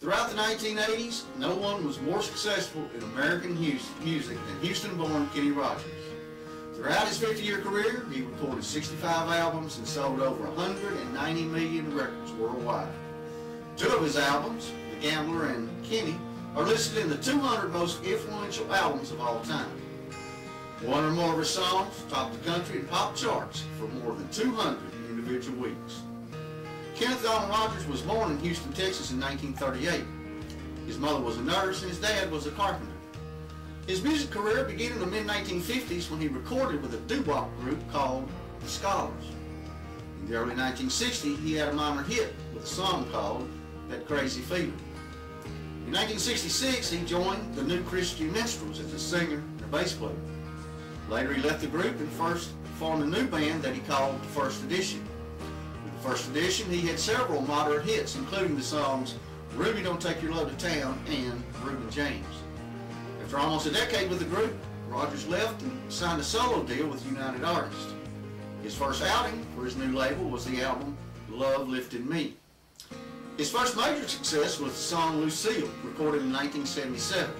Throughout the 1980s, no one was more successful in American music than Houston-born Kenny Rogers. Throughout his 50-year career, he recorded 65 albums and sold over 190 million records worldwide. Two of his albums, The Gambler and Kenny, are listed in the 200 most influential albums of all time. One or more of his songs topped the country and pop charts for more than 200 individual weeks. Kenneth Donald Rogers was born in Houston, Texas in 1938. His mother was a nurse and his dad was a carpenter. His music career began in the mid-1950s when he recorded with a doo-wop group called The Scholars. In the early 1960s, he had a minor hit with a song called That Crazy Feeling. In 1966, he joined the New Christian Minstrels as a singer and a bass player. Later, he left the group and first formed a new band that he called The First Edition. With The First Edition, he had several moderate hits, including the songs Ruby Don't Take Your Love to Town and Reuben James. After almost a decade with the group, Rogers left and signed a solo deal with United Artists. His first outing for his new label was the album Love Lifted Me. His first major success was the song Lucille, recorded in 1977.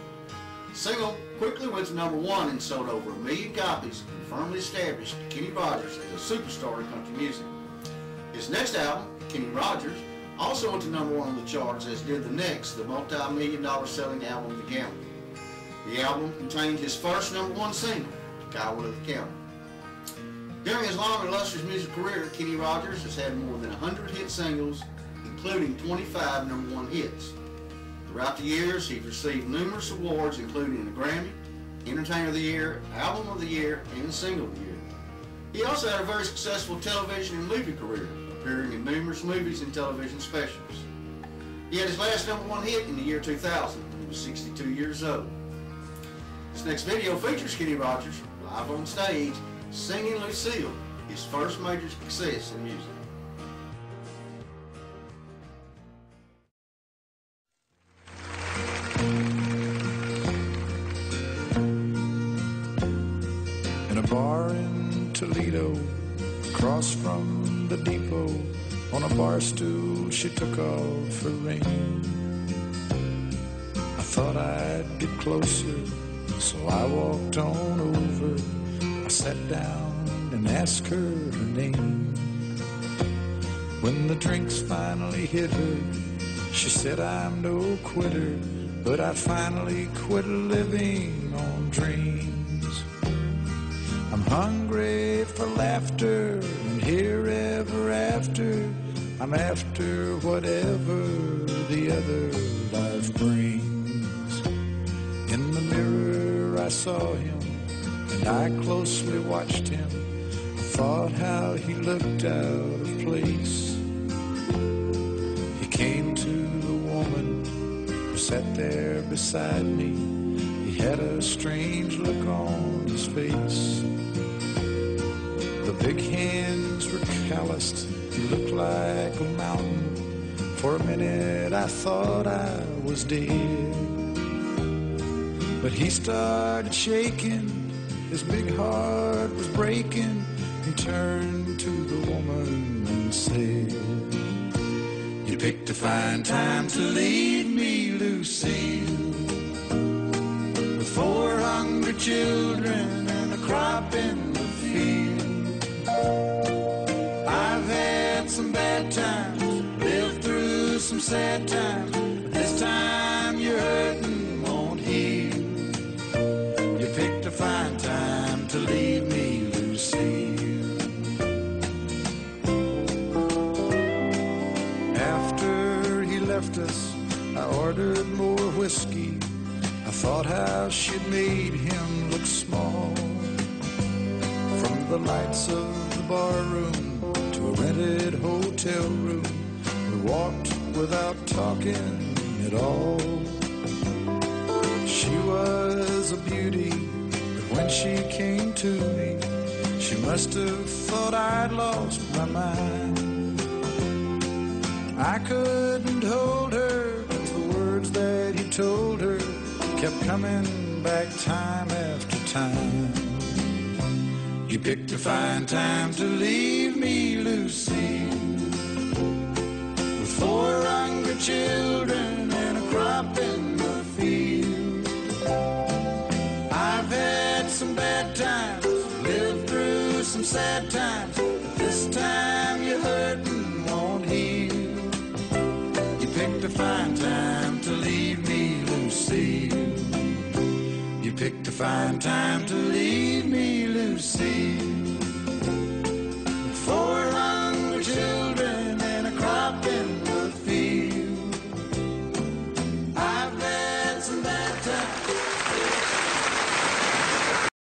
The single quickly went to #1 and sold over 1 million copies and firmly established Kenny Rogers as a superstar in country music. His next album, Kenny Rogers, also went to #1 on the charts, as did the next, the multi-million-dollar selling album, The Gambler. The album contained his first #1 single, Coward of the County. During his long and illustrious music career, Kenny Rogers has had more than 100 hit singles, including 25 #1 hits. Throughout the years, he's received numerous awards, including a Grammy, Entertainer of the Year, Album of the Year, and Single of the Year. He also had a very successful television and movie career, appearing in numerous movies and television specials. He had his last #1 hit in the year 2000 when he was 62 years old. This next video features Kenny Rogers live on stage singing Lucille, his first major success in music. In a bar in Toledo, across from the depot, on a bar stool she took off her ring. I thought I'd get closer, so I walked on over. I sat down and asked her her name. When the drinks finally hit her, she said, I'm no quitter, but I finally quit living on dreams. I'm hungry for laughter, and here ever after, I'm after whatever the other life brings. In the mirror I saw him, and I closely watched him. I thought how he looked out of place. He came to the woman who sat there beside me. He had a strange look on his face. The big hands were calloused, he looked like a mountain. For a minute I thought I was dead. But he started shaking, his big heart was breaking. He turned to the woman and said, You picked a fine time to leave me, Lucille, with 4 hungry children and a crop in the field. I've had some bad times, lived through some sad times, but this time you're hurting won't heal. You picked a fine time to leave me, Lucille. After he left us, I ordered more whiskey. I thought how she'd made him look small. From the lights of the bar room to a rented hotel room, we walked without talking at all. She was a beauty, but when she came to me, she must have thought I'd lost my mind. I couldn't hold her, 'cause the words that he told her kept coming back time after time. You picked a fine time to leave me, Lucille, with 4 hungry children and fine time.